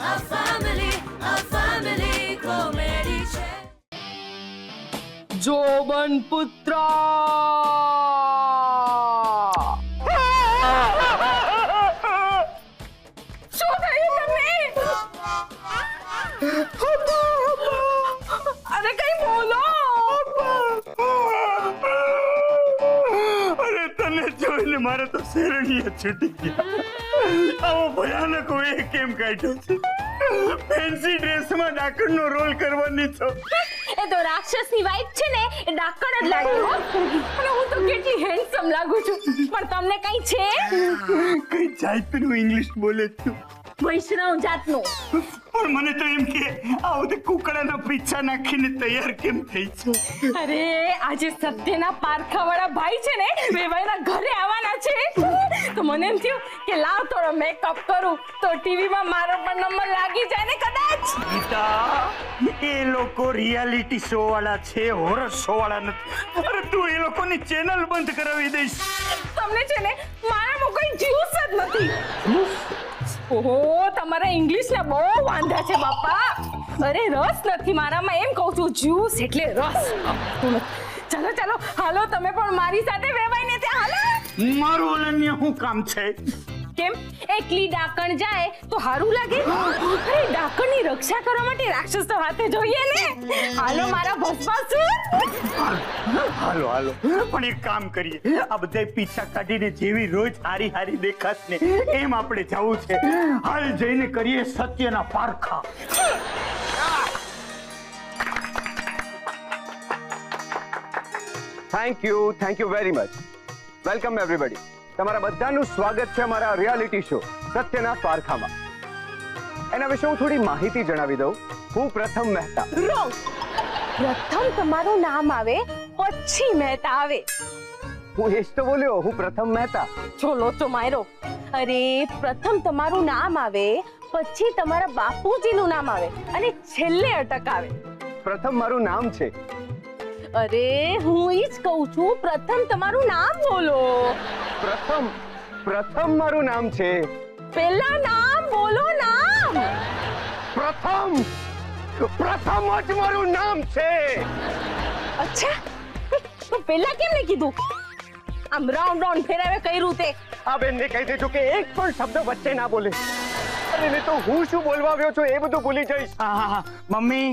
a family comedy છે જોબન પુત્ર શું થયું તમને? અરે કઈ બોલો. અરે તને જોઈને મારે તો શેરણીએ છૂટી ગયા. આવો ભયાનક હોય કેમ કાઢ્યો છે? ફેન્સી ડ્રેસમાં ડાકણનો રોલ કરવાની છો. એ તો રાક્ષસની વાઈફ છે ને, એ ડાકણ જ લાગે હો. અને હું તો કેટલી હેન્ડસમ લાગુ છું, પણ તમને કઈ છે? કઈ જાતનું ઇંગ્લિશ બોલે છું? વૈષ્ણવ જાતનું. પણ મને તો એમ કે આવો તે કુકડાના પીછા નાખીને તૈયાર કેમ થઈ છો? અરે આજે સત્યના પારખાવાળા ભાઈ છે ને, વેવાઈના ઘરે આવવાના છે. તો મને એમ થયું કે લાવ થોડો મેકઅપ કરું તો ટીવીમાં મારો પણ નંબર લાગી જાય ને કદાચ. ગીતા, એ લોકો રિયાલિટી શો વાળા છે, હોરર શો વાળા નથી. અરે તું એ લોકોની ચેનલ બંધ કરાવી દઈશ. તમને છે ને મારામાં કોઈ જ્યુસ જ નથી. ઓહો, તમારા ઇંગ્લિશના બહુ વાંધા છે બાપા. અરે રસ નથી મારામાં, એમ કહું છું. જ્યુસ એટલે રસ. ચાલો ચાલો હાલો, તમે પણ મારી સાથે વેવાઈને ત્યાં હાલો. મારું ઓલન્ય શું કામ છે? કેમ એકલી ડાકણ જાય તો સારું લાગે? અરે ડાકણની રક્ષા કરવા માટે રાક્ષસ તો હાથે જોઈએ ને. હાલો મારા ભસ્માસુર. હાલો હાલો, પણ એક કામ કરીએ, આ બધા પીછા કાઢીને જેવી રોજ હારી હારી દેખાશ ને એમ આપણે જવું છે. હાલ જઈને કરીએ સત્યના પારખા. Thank you very much. Welcome everybody. તમારા બધાનું સ્વાગત છે અમારા રિયાલિટી શો સત્યના પારખામાં. એના વિશે હું થોડી માહિતી જણાવી દઉં. હું પ્રથમ મહેતા. રોંગ. પ્રથમ તમારું નામ આવે પછી મહેતા આવે. હું એ જ તો બોલ્યો, હું પ્રથમ મહેતા. ચોલો તો મારો. અરે પ્રથમ તમારું નામ આવે પછી તમારા બાપુજીનું નામ આવે અને છેલ્લે અટક આવે. પ્રથમ મારું નામ છે. અરે હું ઈ જ કહું છું, પ્રથમ તમારું નામ બોલો. પ્રથમ મારું નામ છે. પહેલા નામ બોલો. નામ પ્રથમ જ મારું નામ છે. અચ્છા, તો પહેલા કેમ નહીં કીધું? આમ રાઉન્ડ રાઉન્ડ ફેરાવે કર્યું તે. આ બેનને કહી દેજો કે એક પણ શબ્દ વચ્ચે ના બોલે. અરે નહીં તો હું શું બોલવા આવ્યો છું એ બધું ભૂલી જઈશ. હા, મમ્મી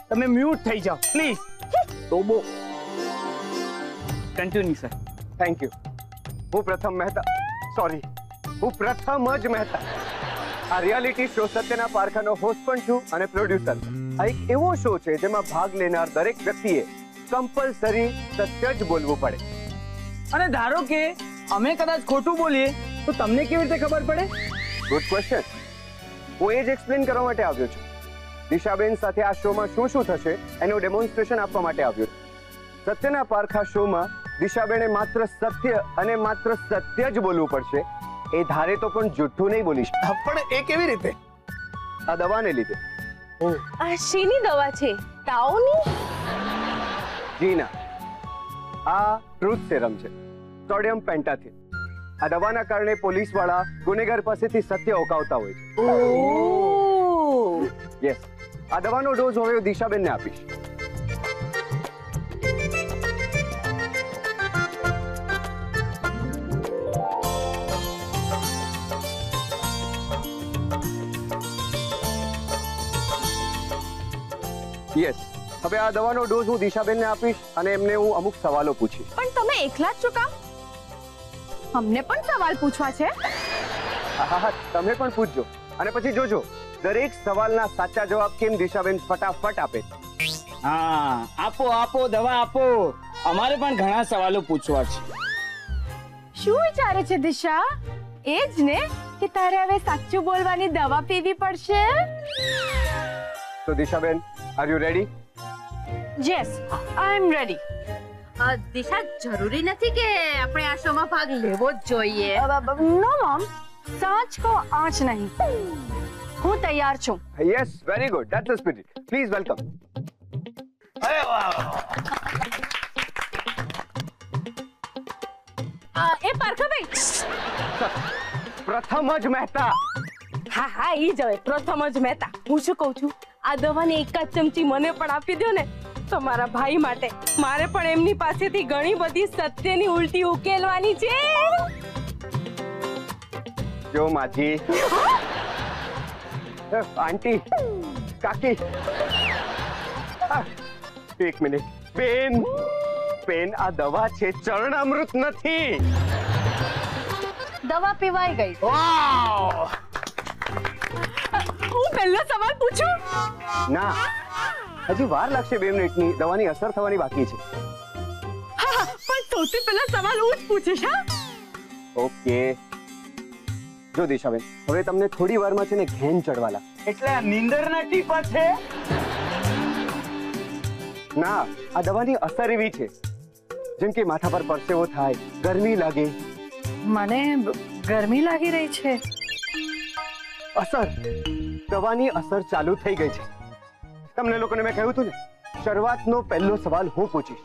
તમે મ્યુટ થઈ જાઓ પ્લીઝ. તોબો. Continue sir. Thank you. હું પ્રથમ મહેતા, સોરી, હું પ્રથમ જ મહેતા આ રિયાલિટી શો સત્યના પારખાનો હોસ્ટ પણ છું અને પ્રોડ્યુસર. આ એક એવો શો છે જેમાં ભાગ લેનાર દરેક વ્યક્તિએ કમ્પલસરી સત્ય જ બોલવું પડે. અને ધારો કે અમે કદાચ ખોટું બોલીએ તો તમને કેવી રીતે ખબર પડે? Good question. હું એ જ એક્સપ્લેન કરવા માટે આવ્યો છું. દિશાબેન સાથે આ શોમાં શું શું થશે એનું ડેમોન્સ્ટ્રેશન આપવા માટે આવ્યો છું. સત્યના પારખા શોમાં દિશાબેને માત્ર સત્ય અને માત્ર સત્ય જ બોલવું પડશે. એ ધારે તો પણ જૂઠું નહીં બોલીશ. પણ એ કેવી રીતે? આ દવાને લીધે. આ શેની દવા છે? તાવની? જી ના, આ ટ્રુથ સેરમ છે, સોડિયમ પેન્ટાથિન. આ દવાના કારણે પોલીસ વાળા ગુનેગાર પાસેથી સત્ય ઓકાવતા હોય છે. ઓહ, યસ, આ દવાનો ડોઝ હવે દિશાબેનને આપીશ. યસ, હવે આ દવાનો ડોઝ હું દિશાબેનને આપીશ અને એમને હું અમુક સવાલો પૂછીશ. પણ તમે એકલા જ છો કામ? અમને પણ સવાલ પૂછવા છે. હા, તમે પણ પૂછજો અને પછી જોજો દરેક સવાલના સાચા જવાબ કેમ દિશાબેન ફટાફટ આપે. હા, આપો દવા આપો. અમારે પણ ઘણા સવાલો પૂછવા છે. શું વિચારે છે દિશા? એ જ ને કે તારે હવે સાચું બોલવાની દવા પીવી પડશે. તો દિશાબેન, are you ready? Yes, I am ready. Disha, જરૂરી નથી કે આપણે આ શોમાં ભાગ લેવો જ જોઈએ. નો મમ, સાચ કો આંચ નહીં. હું તૈયાર છું. Yes, very good, that's the spirit. Please welcome. અરે વાહ. એ પારખાભાઈ, પ્રથમ જ મહેતા. હા હા ઈ જ હવે પ્રથમ જ મહેતા. હું શું કહું છું, આ દવાની એક જ ચમચી મને પણ આપી દો ને, તો મારા ભાઈ માટે મારે પણ એમની પાસેથી ઘણી બધી સત્યની ઉલટી ઉકેલવાની છે. જો માજી, આંટી, કાકી, એક મિનિટ. બેન, બેન, આ દવા છે, ચરણામૃત નથી. દવા પીવાઈ ગઈ. હું પહેલો સવાલ પૂછું? ના, હજી વાર લાગશે 2 મિનિટની. દવાની અસર થવાની બાકી છે. હા પણ સૌથી પહેલા સવાલ હું જ પૂછીશ. હા ઓકે. જો દિશાબેન, હવે તમને થોડી વારમાં છે ને ઘેન ચડવા લાગે. એટલે આ નીંદરના ટીપા છે. ના, આ દવાની અસર એવી છે જેમ કે માથા પર પરસેવો થાય, ગરમી લાગે. મને ગરમી લાગી રહી છે. અસર, દવાની અસર ચાલુ થઈ ગઈ છે. તમને લોકોને મેં કહ્યું હતું ને, શરૂઆતનો પહેલો સવાલ હું પૂછીશ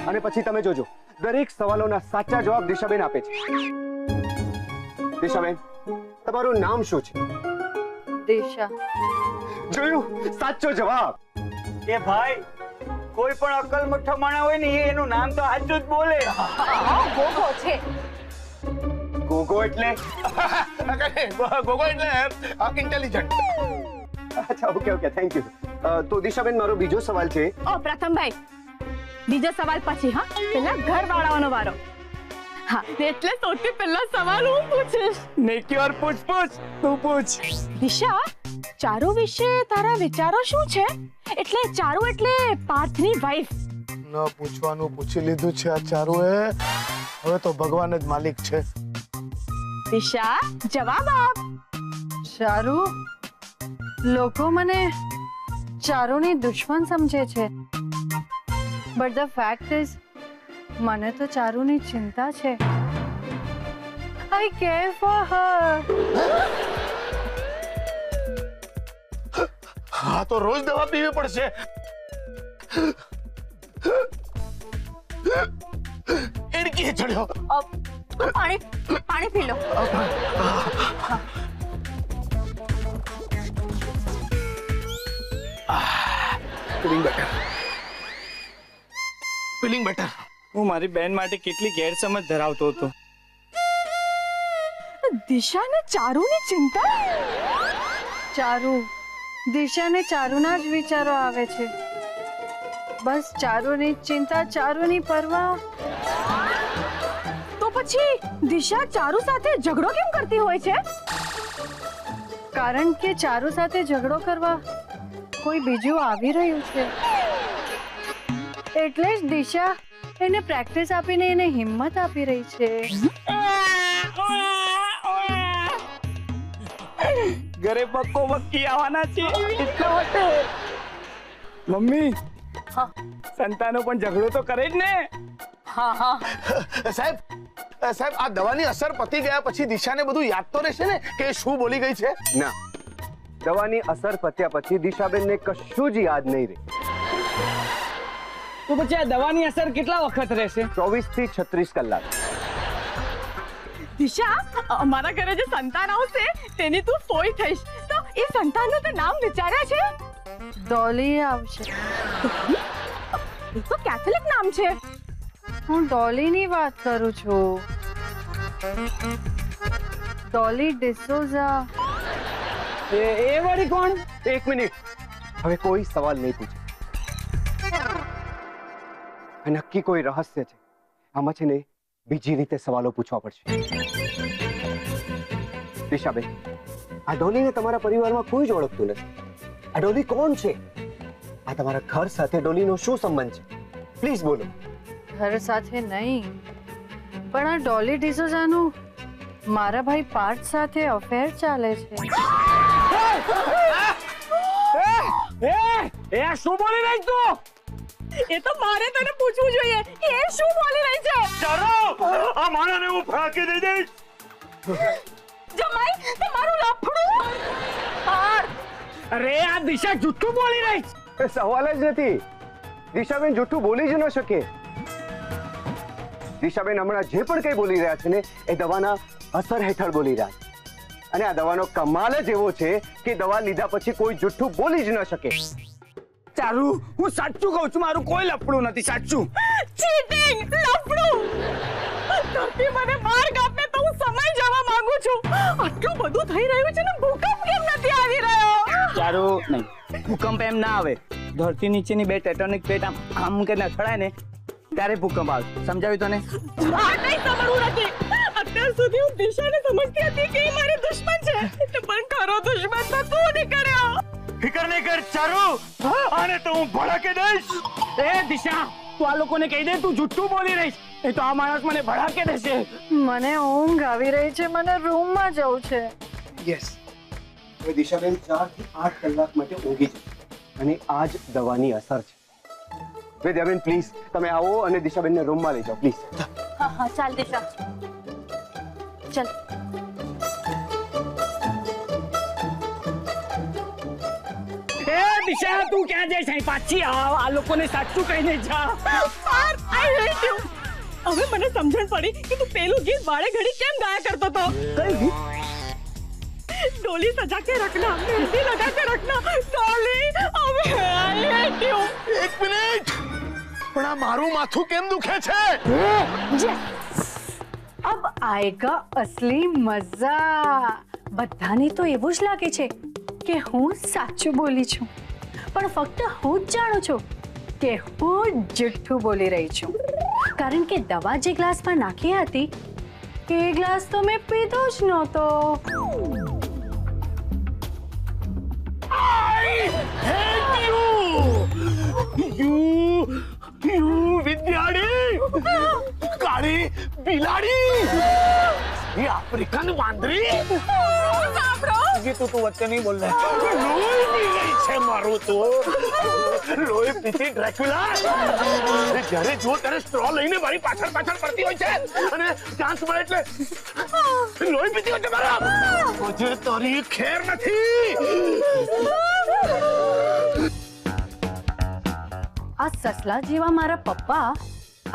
અને પછી તમે જોજો દરેક સવાલોના સાચા જવાબ દિશાબેન આપે છે. દિશાબેન, તમારું નામ શું છે? દિશા. જોયું, સાચો જવાબ. એ ભાઈ, કોઈ પણ અકલ મઠ્ઠો માણા હોય ને એનું નામ તો સાચું જ બોલે. ગોગો છે. ગોગો એટલે? ગોગો એટલે ઇન્ટેલિજન્ટ. અચ્છા, ઓકે ઓકે, થેન્ક યુ. તો દિશાબેન, મારો બીજો સવાલ છે. ઓ પ્રથમભાઈ, બીજો સવાલ પછી. હા પેલા ઘરવાળાઓનો વારો. હા એટલે સૌથી પહેલા સવાલ હું પૂછીશ. નેકી ઓર પૂછ તું પૂછ. દિશા, ચારુ વિશે તારા વિચારો શું છે? એટલે ચારુ એટલે પાર્થની વાઈફ. ન પૂછવાનું પૂછી લીધું છે આ ચારુએ. હવે તો ભગવાન જ માલિક છે. દિશા, જવાબ આપ. ચારુ, લોકો મને ચારુની દુશ્મન સમજે છે, બટ ધ ફેક્ટ ઇઝ મને તો ચારુની ચિંતા છે. આઈ કેર ફોર હર. હા તો રોજ દવા પીવી પડશે. એડકી ચડ્યો. પાણી પી લો. Feeling better. હું મારી બેન માટે કેટલી ગેરસમજ ધરાવતો હતો. દિશાને ચારુની ચિંતા? ચારુ, દિશાને ચારુના જ વિચારો આવે છે. બસ ચારુની ચિંતા, ચારુની પરવા. તો પછી દિશા ચારુ સાથે ઝઘડો કેમ કરતી હોય છે? કારણ કે ચારુ સાથે ઝઘડો કરવા કોઈ બીજું આવી રહ્યું છે, એટલે જ દિશા એને પ્રેક્ટિસ આપીને એને હિંમત આપી રહી છે. ઘરે બક્કો બક્કી આવવાના છે એટલા માટે. મમ્મી, સંતાનો પણ ઝઘડો તો કરે જ ને. સાહેબ, સાહેબ, આ દવાની અસર પતી ગયા પછી દિશાને બધું યાદ તો રહેશે ને કે શું બોલી ગઈ છે? ના, દવાની અસર પત્યા પછી દિશાબેનને કશું જ યાદ નહીં રહે. તો પછી આ દવાની અસર કેટલા વખત રહેશે? 24 થી 36 કલાક. દિશા, અમારા ઘરે જે સંતાન આવશે તેની તું ફોઈ થઈશ, તો એ સંતાનનું તો નામ વિચાર્યા છે? ડોલી આવશે. એ તો કેથોલિક નામ છે. હું ડોલીની વાત કરું છું. ડોલી ડિસોઝા. એ વળી કોણ? એક મિનિટ, હવે કોઈ સવાલ નહીં પૂછે. નક્કી કોઈ રહસ્ય છે. આમાં છે ને બીજી રીતે સવાલો પૂછવા પડશે. દિશાબેન, આ ડોલીને તમારા પરિવારમાં કોઈ જ ઓળખતું નથી. આ ડોલી કોણ છે? આ તમારા ઘર સાથે ડોલીનો શું સંબંધ છે? પ્લીઝ બોલો. ઘર સાથે નહીં, પણ આ ડોલી ડિસોઝાનું મારા ભાઈ પાર્થ સાથે અફેર ચાલે છે. એ શું બોલી રહી તું? એ તો મારે તને પૂછવું જોઈએ કે એ શું બોલી રહી છે. ચાલો, આ માણાને હું ફાંકી દઈ દઈશ. જમાઈ, તમારું લફડું. અરે આ દિશા જુઠ્ઠું બોલી રહી છે. સવાલ જ નથી. દિશાબેન જૂઠું બોલી જ ન શકે. દિશાબેન હમણાં જે પણ કંઈ બોલી રહ્યા છે ને એ દવાના અસર હેઠળ બોલી રહ્યા છે. અને આ દવાનો કમાલ જ એવો છે કે દવા લીધા પછી કોઈ જુઠ્ઠું બોલી જ ન શકે. ચારુ, હું સાચું કહું છું, મારું કોઈ લફડું નથી. સાચું. ચીટિંગ, લફડું. ધરતી મને માર્ગ આપે તો હું સમય જવા માંગુ છું. આટલું બધું થઈ રહ્યું છે ને ભૂકંપ કેમ નથી આવી રહ્યો? ચારુ, નહીં, ભૂકંપ એમ ના આવે. ધરતી નીચેની બે ટેક્ટોનિક પ્લેટ આમ કે અથડાય ને ત્યારે ભૂકંપ આવે. સમજાવ્યું તને? આ કઈ સમજવું નથી. અત્યાર સુધી હું દિશાને સમજતી હતી કે એ મારી દુશ્મન છે, પણ ખરો દુશ્મન તો તું નીકળ્યો. ફિકર નહીં કર ચારુ, આને તો હું ભડકે દઈશ. એ દિશા, તું આ લોકોને કહી દે તું જુઠ્ઠું બોલી રહીશ. એ તો આ માણસ મને ભડાકે દેશે. મને ઊંઘ આવી રહી છે, મને રૂમમાં જવું છે. યસ, હવે દિશાબેન 4 થી 8 કલાક માટે ઊંઘી જશે અને આ જ દવાની અસર છે. વિદ્યાબેન પ્લીઝ તમે આવો અને દિશાબેનને રૂમમાં લઈ જાઓ પ્લીઝ. હા હા, ચાલ દિશા, ચાલ. એ દિશા, તું ક્યાં જઈશ? અહીં પાછી આવ. આ લોકોને સાચું કહીને જા. I hate you. હવે મને સમજણ પડી કે તું પેલું ગીત વાળે ઘડી કેમ ગાયા કરતો હતો. કઈ ગીત? डोली सजा के रखना, मेहंदी लगा के रखना, डोली. अबे आई हेट यू. એક મિનિટ, પણ આ મારું માથું કેમ દુખે છે? અબ આયેગા અસલી મજા. બધાને તો એવું જ લાગે છે કે હું સાચું બોલી છું, પણ ફક્ત હું જ જાણું છું કે હું જુઠ્ઠું બોલી રહી છું. કારણ કે દવા જે ગ્લાસમાં નાખી હતી એ ગ્લાસ તો મેં પીધો જ નહોતો. યુ વિદ્યાડી, કાળી બિલાડી, ये अफ्रीकन बांदरी. ये तो तू वच्चे नहीं बोल रहा. लोही पी गई છે મારું તો. લોહી પીતી ડ્રેક્યુલા. જ્યારે જો ત્યારે સ્ટ્રો લઈને મારી પાછળ પાછળ પડતી હોય છે અને ચાન્સ મળે એટલે લોહી પીતી હોય છે મારા. હજુ તારી ખેર નથી. આ સસલા જેવા મારા પપ્પા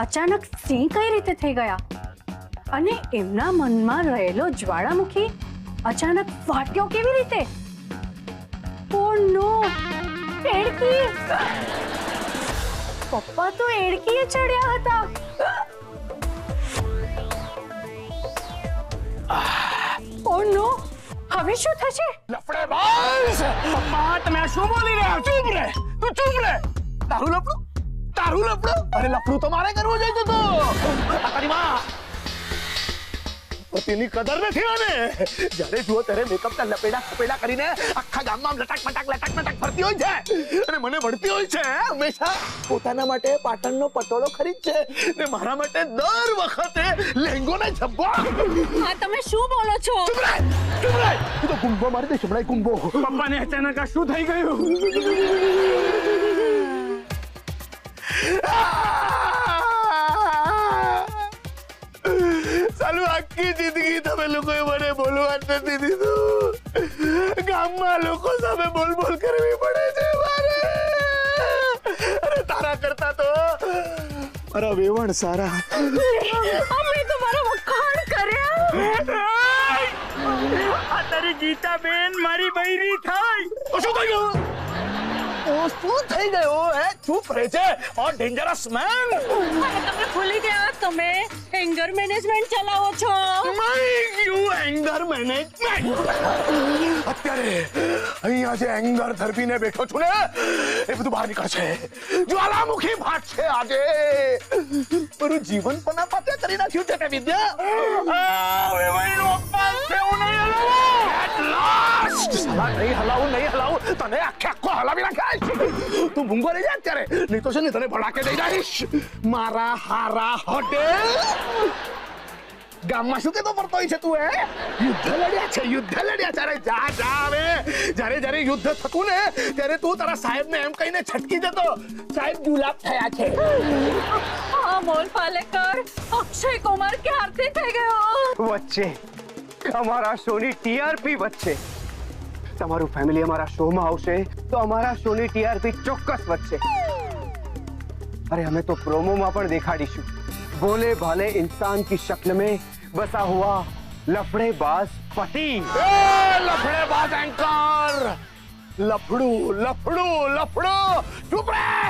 અચાનક સિંહ કઈ રીતે થઈ ગયા અને એમના મનમાં રહેલો જ્વાળામુખી અચાનક ફાટ્યો કેવી રીતે? ઓ નો, એડકી! પપ્પા તો એડકીએ ચડ્યા હતા. ઓ નો, હવે શું થશે? લફડે બાસ. પપ્પા, તમે આ શું બોલી રહ્યા છો? ચૂપ રે, તું ચૂપ રે. તારું લફડું, તારું લફડું. અરે લફડું તો મારે કરવું જોઈએ તો. આ તારી માં પતિની કદર નથી આને. જ્યારે જુઓ ત્યારે મેકઅપના લપેડા ખપેડા કરીને આખા ગામમાં લટાક મટાક ફરતી હોય છે અને મને વળતી હોય છે. હંમેશા પોતાના માટે પાટણનો પટોળો ખરીદ છે ને મારા માટે દર વખતે લહેંગો ને ઝબ્બો. આ તમે શું બોલો છો? ચૂપ રહે, ચૂપ રહે. તું તો ગુંબો મારી દે હમણાં, ગુંબો. પપ્પાને અચાનક આ શું થઈ ગયું? ચાલુ આખી જિંદગી તમે લોકોએ મને બોલવા નથી દીધું. ગામમાં લોકો સામે બોલ બોલ કરવી પડે છે મારે. અરે તારા કરતા તો મારા વેવણ સારા. અમે તો મારા વખાણ કર્યા. આ તારી ગીતાબેન મારી બૈરી થાય. તો શું થઈ ગયું? શું થઈ ગયું? હે, ચૂપ રહે છે. ઓર ડેન્જરસ મેન. તમે ભૂલી ગયા, તમે એંગર મેનેજમેન્ટ ચલાવો છો. Anger management. અત્યારે અહીંયા જે એંગર ધરપીને બેઠો છું ને એ બધું બહાર નીકળશે. જ્વાલામુખી ફાટશે આજે. મારું જીવન પના પાતે કરી નાખ્યું છે તે વિદ્યા. નહીં હલાવું. તને આખો હલાવી નાખાય. તું મૂંગો રહી જા અત્યારે, નહીં તો છે ને તને ભડાકે દઈ દઈશ. મારા હારા હોટેલ ગામમાં શું કેતો પડતો હોય છે તું? યુદ્ધ લડ્યા છે. જા હવે. જ્યારે યુદ્ધ થતું ને ત્યારે તું તારા સાહેબને એમ કહીને છટકી જતો, સાહેબ ગુલાબ થયા છે. બોલ પાલેકર, અક્ષય કુમાર ક્યારથી થઈ ગયો? વચ્ચે અમારા શોની ટીઆરપી વચ્ચે તમારું ફેમિલી અમારા શોમાં આવશે તો અમારા શોની ટીઆરપી ચોક્કસ વધશે. अरे हमें तो प्रोमो में पण दिखाड़ीशु, भोले भाले इंसान की शक्ल में बसा हुआ લફડેબાજ પતિ. ए लफड़ेबाज एंकर, लफड़ू लफड़ू लफड़ू, चुप रहे.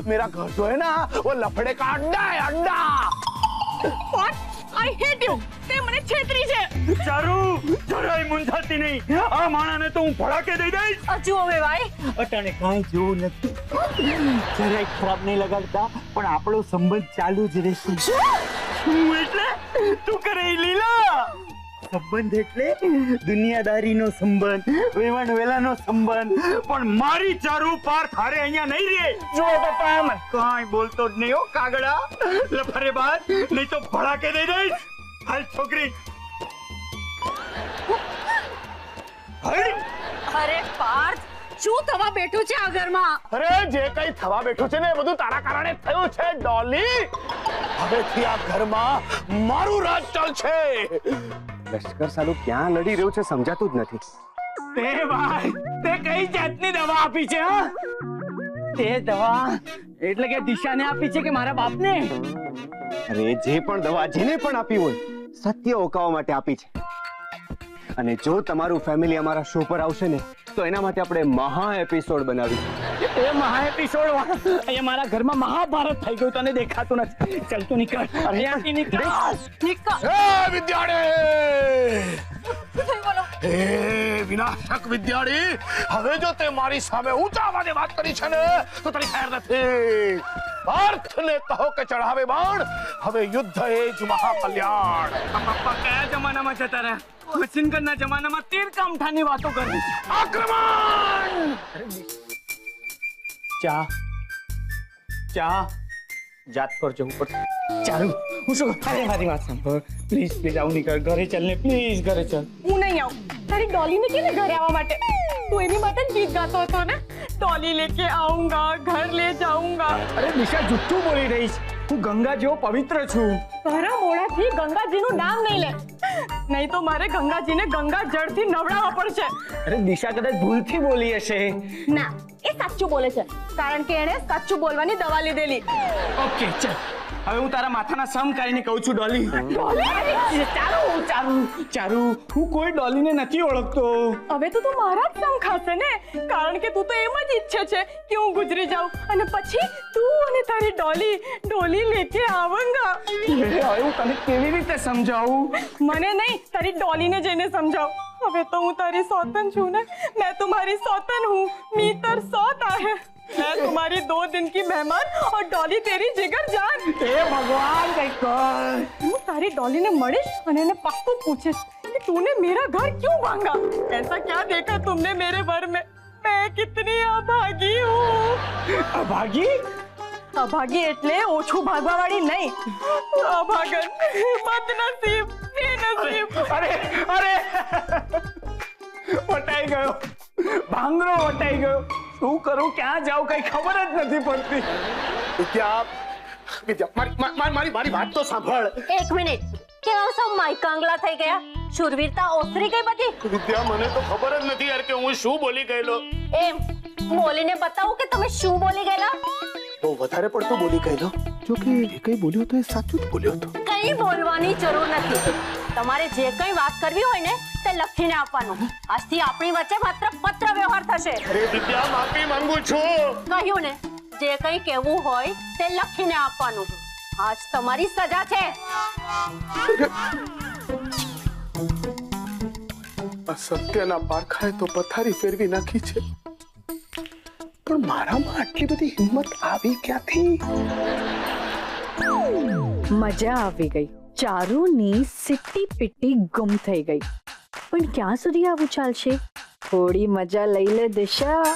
मेरा घर जो है ना वो लफड़े का अड्डा है, अड्डा. What? I hate you. તે મને છેતરી છે. ચારુ જરાય મૂંઝાતી નહીં. આ માણાને તો હું ભડાકે દઈ દઈશ. હજુ હવે ભાઈ અટાણે કાંઈ જેવું નથી. જરાય ખરાબ નહીં લગાડતા, પણ આપણો સંબંધ ચાલુ જ રહેશે. હું એટલે તું કરે ઈ લીલા. સંબંધ એટલે દુનિયાદારીનો સંબંધ, વેવાણ વેલાનો સંબંધ, પણ મારી ચારુ પાર થારે અહીંયા નહીં રહે. જો પપ્પા આમ કાંઈ બોલતો જ નહીં હો કાગડા. લફરે બાદ નહીં તો ભડાકે દઈ દઈશ. હાલ છોકરી હાલ. અરે પાર્થ શું થવા બેઠું છે આ ઘરમાં? અરે જે કઈ થવા બેઠું છે ને એ બધું તારા કારણે થયું છે ડોલી. હવેથી આ ઘરમાં મારું રાજ ચાલશે. લશ્કર સાલું ક્યાં લડી રહ્યું છે સમજાતું જ નથી. તે ભાઈ તે કઈ જાતની દવા આપી છે? હા, તે દવા એટલે કે દિશાને આપી છે કે મારા બાપને? અરે જે પણ દવા જેને પણ આપી હોય સત્ય ઓકાવવા માટે આપી છે. અને જો તમારું ફેમિલી અમારા શો પર આવશે ને તો એના માટે આપણે મહા એપિસોડ બનાવી. એ મહા એપિસોડ અહીંયા મારા ઘરમાં મહાભારત થઈ ગયું, તને દેખાતું નથી. ચાલ તું નીકળ, અહીંયાથી નીકળ. એ વિદ્યાર્થી, એ વિનાશક વિદ્યાર્થી, હવે જો તે મારી સામે ઊંચા અવાજે વાત કરી છે ને તો તારી ખૈર નથી. પાર્થને કહો કે ચઢાવે બાણ, હવે યુદ્ધ એ જ મહાકલ્યાણ. પપ્પા કયા જમાનામાં જતા રહ્યા? મશીન ગનના જમાનામાં તીર કામઠાની વાતો કરવી. આક્રમણ! ચા ચા જાત પર જવું પડશે. ચાલુ હું શું? અરે મારી વાત સાંભળ પ્લીઝ પ્લીઝ આવું નીકળ. ઘરે ચાલ ને પ્લીઝ, ઘરે ચાલ. હું નહીં આવું. તારી ડોલીને કે ઘરે આવવા માટે તું એની માટે જ ગીત ગાતો હતો ને, ડોલી લેકે આઉંગા ઘર લે જાઉંગા. અરે દિશા જુઠ્ઠું બોલી રહી છે. હું ગંગા જેવો પવિત્ર છું. તારા મોઢાથી ગંગાજીનું નામ નહીં લે, નહીં તો મારે ગંગાજીને ગંગા જળથી નવડાવવા પડશે. અરે દિશા કદાચ ભૂલથી બોલી હશે. ના, એ સાચું બોલે છે, કારણ કે એણે સાચું બોલવાની દવા લીધેલી. ઓકે ચાલ, હવે હું તારા માથાના સમ કરીને કહું છું ડોલી. ચારુ ચારુ ચારુ, હું કોઈ ડોલીને નથી ઓળખતો. હવે તો તું મારા જ સમ ખાશે ને, કારણ કે તું તો એમ જ ઈચ્છે છે કે હું ગુજરી જાઉં અને પછી તું અને તારી ડોલી લેકે આવુંગા. હવે હું તને કેવી રીતે સમજાવું? મને નહીં, તારી ડોલીને જઈને સમજાવ. હવે તો હું તારી सौतन છું ને, मैं तुम्हारी सौतन हूँ, मीतर सौता है, मैं तुम्हारी 2 दिन की मेहमान और डॉली तेरी जिगर जान. हे भगवान कहीं कर. હું તારી ડોલીને મળીશ અને એને પાક્કું પૂછીશ कि तूने मेरा घर क्यों भांगा. ऐसा क्या देखा तुमने मेरे घर में, मैं कितनी अभागी हूँ. अभागी? અભાગી એટલે ઓછું ભાગવા વાળી નહીં, અભાગન, બદનસીબ, બેનસીબ. અરે અરે વટાઈ ગયો, ભાંગરો વટાઈ ગયો. શું કરું, ક્યાં જાઉં, કઈ ખબર જ નથી પડતી. વિદ્યા, મારી વાત તો સાંભળ. એક મિનિટ, કેવા સૌ માઈકાંગલા થઈ ગયા? શૂરવીરતા ઓસરી ગઈ બધી? વિદ્યા, મને તો ખબર જ નથી યાર કે હું શું બોલી ગયેલો. એમ બોલીને બતાવો કે તમે શું બોલી ગયેલા. બહુ વધારે પડતું બોલી ગયેલો. જો કે એ કઈ બોલ્યો તો એ સાચું જ બોલ્યો હતો. કઈ બોલવાની જરૂર નથી. તમારે જે કઈ વાત કરવી હોય ને તે લખીને આપવાનું. આજથી આપણી વચ્ચે માત્ર પત્ર વ્યવહાર થશે. અરે વિદ્યા, માફી માંગુ છું. કહ્યું ને, જે કઈ કહેવું હોય તે લખીને આપવાનું. આજ તમારી સજા છે. સત્યના પારખાએ તો પથારી ફેરવી નાખી છે, પણ મારામાં આટલી બધી હિંમત આવી ક્યાંથી? મજા આવી ગઈ. ચારુની સિટ્ટી પિટ્ટી ગુમ થઈ ગઈ. પણ ક્યાં સુધી આવું ચાલશે? થોડી મજા લઈ લે દિશા,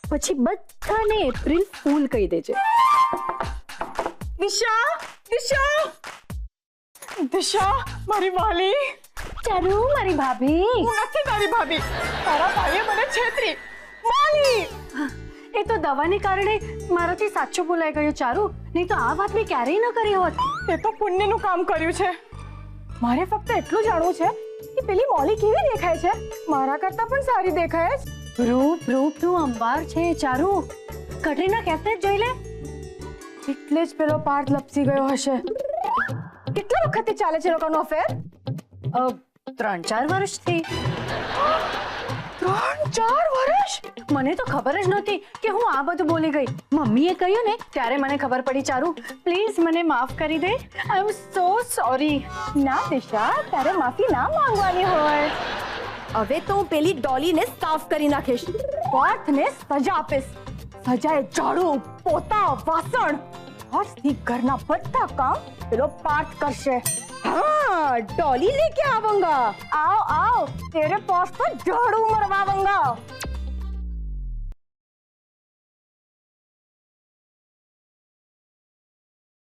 પછી બધાને એપ્રિલ ફૂલ કહી દેજે. દિશા, દિશા, દિશા, મારી વાલી. ચારુ મારી ભાભી. હું નથી તારી ભાભી, તારા ભાઈએ મને છેતરી. વાલી, એ તો દવાને કારણે મારાથી સાચું બોલાઈ ગયું ચારુ, નહીં તો આ વાત મેં ક્યારેય ન કરી હોત. તે તો પુણ્યનું કામ કર્યું છે. મારે ફક્ત એટલું જાણવું છે કે પેલી મોલી કેવી દેખાય છે? મારા કરતા પણ સારી દેખાય છે. રૂપનું અંબાર છે ચારુ. કટરીના કેફને જોઈ લે. એટલે જ પેલો પાર્થ લપસી ગયો હશે. કેટલા વખતથી ચાલે છે લોકોનો અફેર? 3-4 વર્ષથી. 3-4 વર્ષ? મને તો ખબર જ નહોતી કે હું આ બધું બોલી ગઈ. મમ્મીએ કહ્યું ને ત્યારે મને ખબર પડી. ચારુ પ્લીઝ મને માફ કરી દે. આઈ એમ સો સોરી. ના દિશા, તારે માફી ના માંગવાની હોય. હવે તો હું પેલી ડોલીને સાફ કરી નાખીશ. પાર્થને સજા આપીશ. સજા એ ઝાડુ, પોતા, વાસણ, આજથી ઘરના બધા કામ પેલો પાર્થ કરશે. हाँ डॉली लेके आऊंगा. आओ आओ, तेरे पास तो झाड़ू मरवाऊंगा.